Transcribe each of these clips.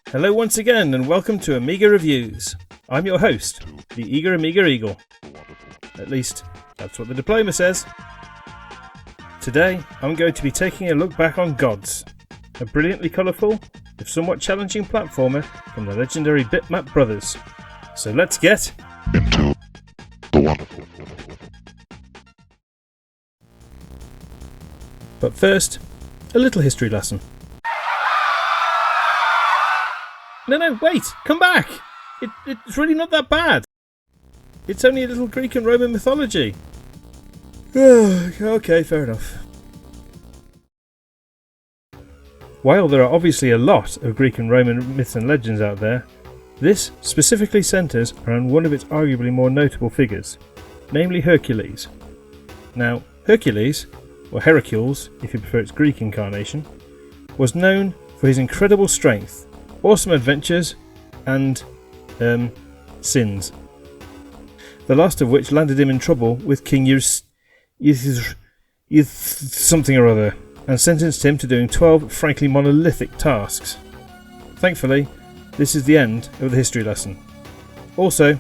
Hello once again and welcome to Amiga Reviews. I'm your host, the eager Amiga Eagle. At least, that's what the diploma says. Today, I'm going to be taking a look back on Gods, a brilliantly colourful, if somewhat challenging platformer from the legendary Bitmap Brothers. So let's get into the wonderful. But first, a little history lesson. No, wait! Come back! It's really not that bad. It's only a little Greek and Roman mythology. Okay, fair enough. While there are obviously a lot of Greek and Roman myths and legends out there, this specifically centres around one of its arguably more notable figures, namely Hercules. Now, Hercules, or Hercules if you prefer its Greek incarnation, was known for his incredible strength, awesome adventures, and sins. The last of which landed him in trouble with King something or other, and sentenced him to doing 12 frankly monolithic tasks. Thankfully, this is the end of the history lesson. Also,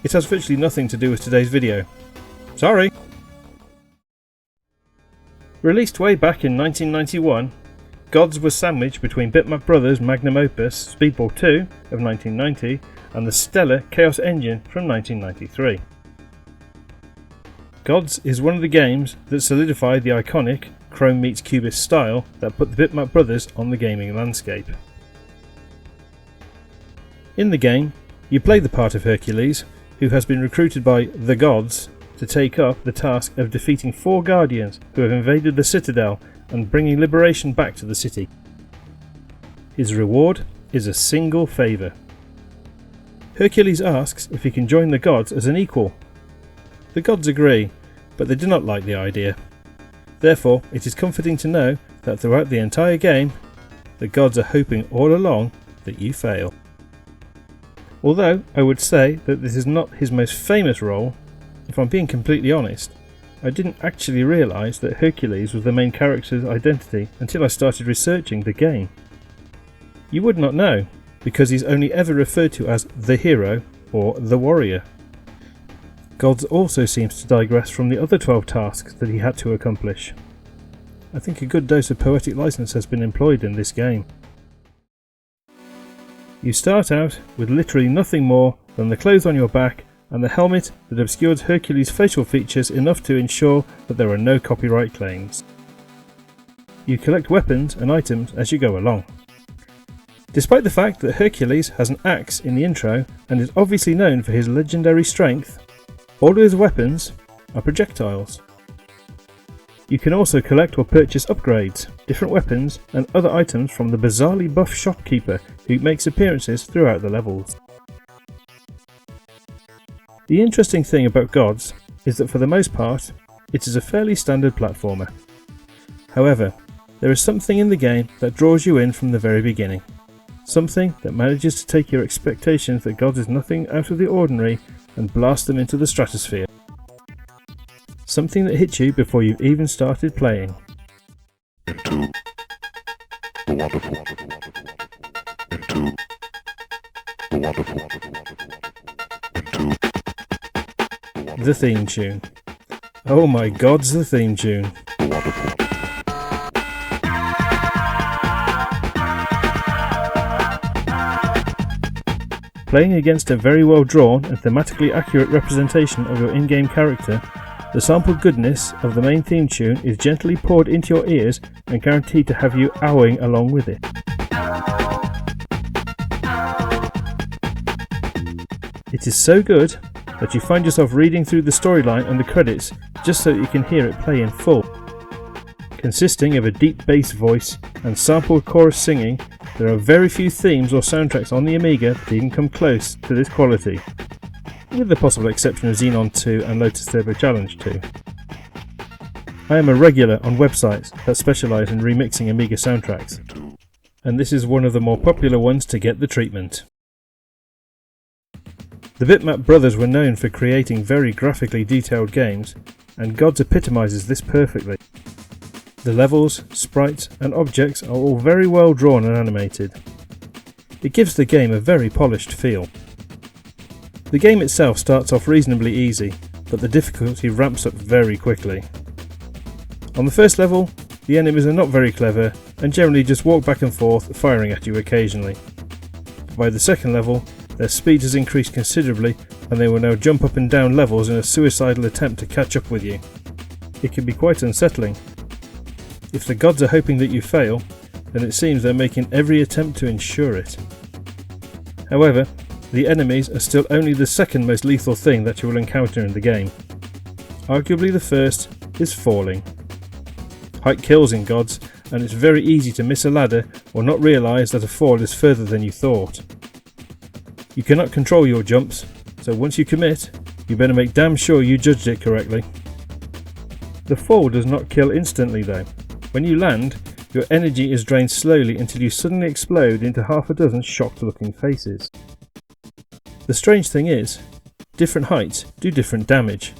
it has virtually nothing to do with today's video. Sorry! Released way back in 1991, Gods was sandwiched between Bitmap Brothers' magnum opus Speedball 2 of 1990 and the stellar Chaos Engine from 1993. Gods is one of the games that solidified the iconic Chrome meets Cubist style that put the Bitmap Brothers on the gaming landscape. In the game, you play the part of Hercules, who has been recruited by the Gods to take up the task of defeating 4 Guardians who have invaded the Citadel and bringing liberation back to the city. His reward is a single favour. Hercules asks if he can join the Gods as an equal. The Gods agree, but they do not like the idea. Therefore, it is comforting to know that throughout the entire game, the Gods are hoping all along that you fail. Although I would say that this is not his most famous role, if I'm being completely honest, I didn't actually realise that Hercules was the main character's identity until I started researching the game. You would not know, because he's only ever referred to as the hero or the warrior. Gods also seems to digress from the other 12 tasks that he had to accomplish. I think a good dose of poetic license has been employed in this game. You start out with literally nothing more than the clothes on your back and the helmet that obscures Hercules' facial features enough to ensure that there are no copyright claims. You collect weapons and items as you go along. Despite the fact that Hercules has an axe in the intro and is obviously known for his legendary strength, all of his weapons are projectiles. You can also collect or purchase upgrades, different weapons and other items from the bizarrely buff shopkeeper who makes appearances throughout the levels. The interesting thing about Gods is that for the most part, it is a fairly standard platformer. However, there is something in the game that draws you in from the very beginning. Something that manages to take your expectations that Gods is nothing out of the ordinary and blast them into the stratosphere. Something that hits you before you've even started playing. Into the wonderful. Into the wonderful. Into the theme tune. Oh my Gods, the theme tune. Playing against a very well drawn and thematically accurate representation of your in-game character, the sampled goodness of the main theme tune is gently poured into your ears and guaranteed to have you owing along with it. It is so good that you find yourself reading through the storyline and the credits just so that you can hear it play in full. Consisting of a deep bass voice and sampled chorus singing, there are very few themes or soundtracks on the Amiga that even come close to this quality, with the possible exception of Xenon 2 and Lotus Turbo Challenge 2. I am a regular on websites that specialise in remixing Amiga soundtracks, and this is one of the more popular ones to get the treatment. The Bitmap Brothers were known for creating very graphically detailed games, and Gods epitomises this perfectly. The levels, sprites and objects are all very well drawn and animated. It gives the game a very polished feel. The game itself starts off reasonably easy, but the difficulty ramps up very quickly. On the first level, the enemies are not very clever and generally just walk back and forth, firing at you occasionally. But by the second level, their speed has increased considerably and they will now jump up and down levels in a suicidal attempt to catch up with you. It can be quite unsettling. If the gods are hoping that you fail, then it seems they're making every attempt to ensure it. However, the enemies are still only the second most lethal thing that you will encounter in the game. Arguably the first is falling. Height kills in gods, and it's very easy to miss a ladder or not realise that a fall is further than you thought. You cannot control your jumps, so once you commit, you better make damn sure you judged it correctly. The fall does not kill instantly though. When you land, your energy is drained slowly until you suddenly explode into half a dozen shocked looking faces. The strange thing is, different heights do different damage.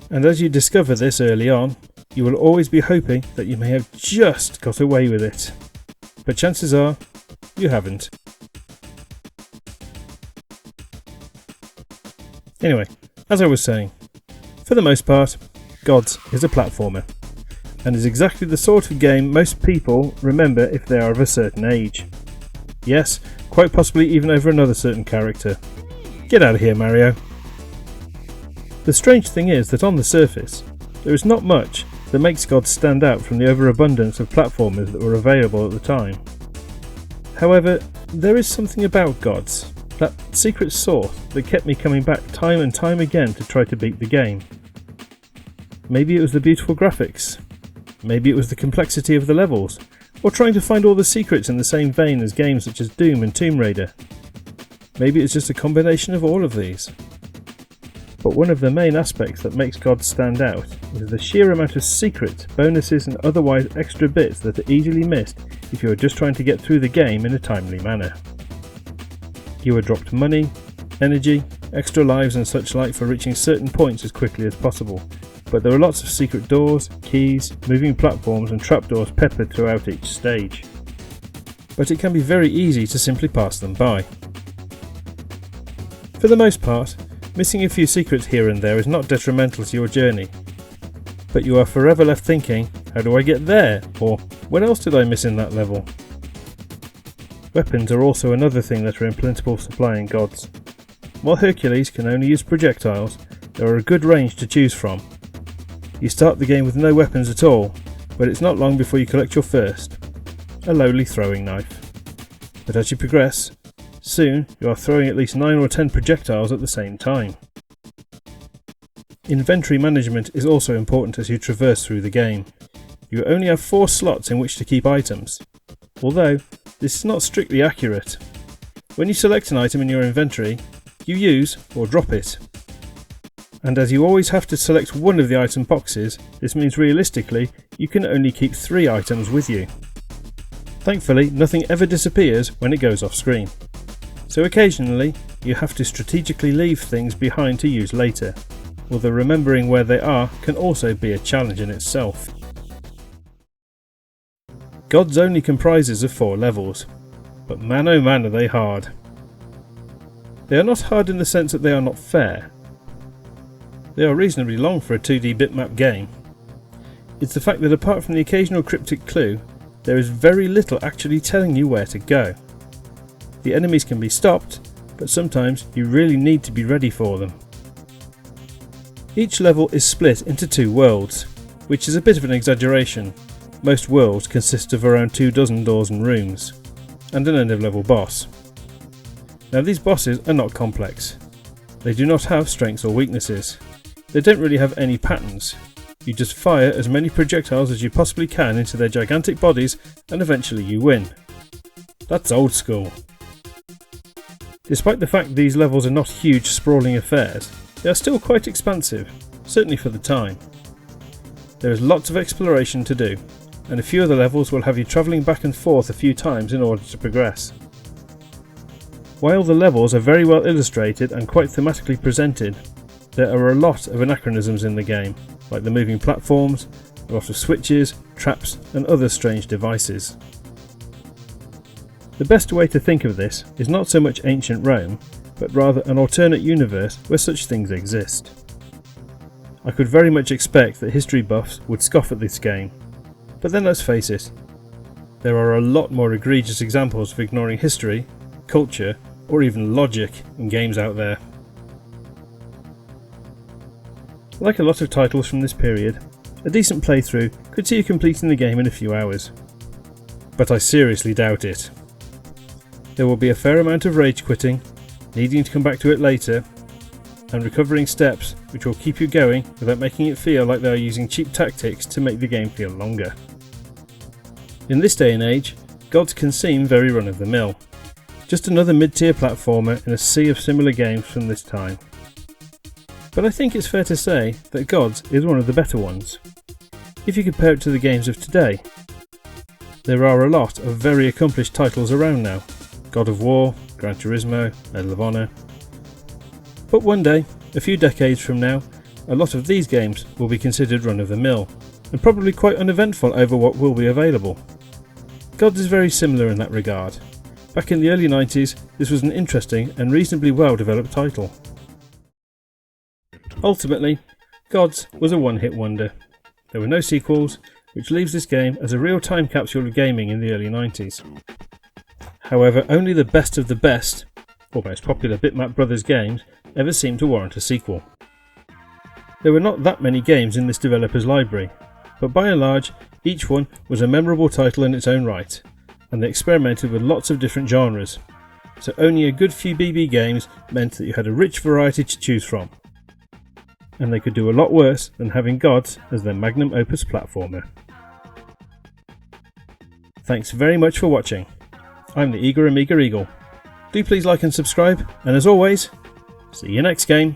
And as you discover this early on, you will always be hoping that you may have just got away with it. But chances are, you haven't. Anyway, as I was saying, for the most part, Gods is a platformer, and is exactly the sort of game most people remember if they are of a certain age. Yes, quite possibly even over another certain character. Get out of here, Mario. The strange thing is that on the surface, there is not much that makes Gods stand out from the overabundance of platformers that were available at the time. However, there is something about Gods, that secret sauce that kept me coming back time and time again to try to beat the game. Maybe it was the beautiful graphics, maybe it was the complexity of the levels, or trying to find all the secrets in the same vein as games such as Doom and Tomb Raider. Maybe it's just a combination of all of these. But one of the main aspects that makes Gods stand out is the sheer amount of secrets, bonuses and otherwise extra bits that are easily missed if you are just trying to get through the game in a timely manner. You are dropped money, energy, extra lives and such like for reaching certain points as quickly as possible, but there are lots of secret doors, keys, moving platforms and trapdoors peppered throughout each stage. But it can be very easy to simply pass them by. For the most part, missing a few secrets here and there is not detrimental to your journey, but you are forever left thinking, how do I get there? Or what else did I miss in that level? Weapons are also another thing that are in plentiful supply in Gods. While Hercules can only use projectiles, there are a good range to choose from. You start the game with no weapons at all, but it's not long before you collect your first, a lowly throwing knife. But as you progress, soon you are throwing at least 9 or 10 projectiles at the same time. Inventory management is also important as you traverse through the game. You only have 4 slots in which to keep items, although this is not strictly accurate. When you select an item in your inventory, you use or drop it. And as you always have to select one of the item boxes, this means realistically you can only keep 3 items with you. Thankfully, nothing ever disappears when it goes off screen. So occasionally, you have to strategically leave things behind to use later, although remembering where they are can also be a challenge in itself. Gods only comprises of 4 levels, but man oh man are they hard. They are not hard in the sense that they are not fair. They are reasonably long for a 2D bitmap game. It's the fact that apart from the occasional cryptic clue, there is very little actually telling you where to go. The enemies can be stopped, but sometimes you really need to be ready for them. Each level is split into 2 worlds, which is a bit of an exaggeration. Most worlds consist of around 24 doors and rooms, and an end of level boss. Now these bosses are not complex. They do not have strengths or weaknesses. They don't really have any patterns. You just fire as many projectiles as you possibly can into their gigantic bodies and eventually you win. That's old school. Despite the fact these levels are not huge sprawling affairs, they are still quite expansive, certainly for the time. There is lots of exploration to do, and a few of the levels will have you travelling back and forth a few times in order to progress. While the levels are very well illustrated and quite thematically presented, there are a lot of anachronisms in the game, like the moving platforms, a lot of switches, traps and other strange devices. The best way to think of this is not so much ancient Rome, but rather an alternate universe where such things exist. I could very much expect that history buffs would scoff at this game, but then let's face it, there are a lot more egregious examples of ignoring history, culture, or even logic in games out there. Like a lot of titles from this period, a decent playthrough could see you completing the game in a few hours. But I seriously doubt it. There will be a fair amount of rage quitting, needing to come back to it later, and recovering steps which will keep you going without making it feel like they are using cheap tactics to make the game feel longer. In this day and age, Gods can seem very run-of-the-mill. Just another mid-tier platformer in a sea of similar games from this time. But I think it's fair to say that Gods is one of the better ones, if you compare it to the games of today. There are a lot of very accomplished titles around now, God of War, Gran Turismo, Medal of Honor. But one day, a few decades from now, a lot of these games will be considered run-of-the-mill, and probably quite uneventful over what will be available. Gods is very similar in that regard. Back in the early 90s, this was an interesting and reasonably well developed title. Ultimately, Gods was a one-hit wonder. There were no sequels, which leaves this game as a real time capsule of gaming in the early 90s. However, only the best of the best, or most popular Bitmap Brothers games, ever seemed to warrant a sequel. There were not that many games in this developer's library, but by and large, each one was a memorable title in its own right, and they experimented with lots of different genres, so owning a good few BB games meant that you had a rich variety to choose from. And they could do a lot worse than having Gods as their magnum opus platformer. Thanks very much for watching. I'm the eager Amiga Eagle. Do please like and subscribe, and as always, see you next game.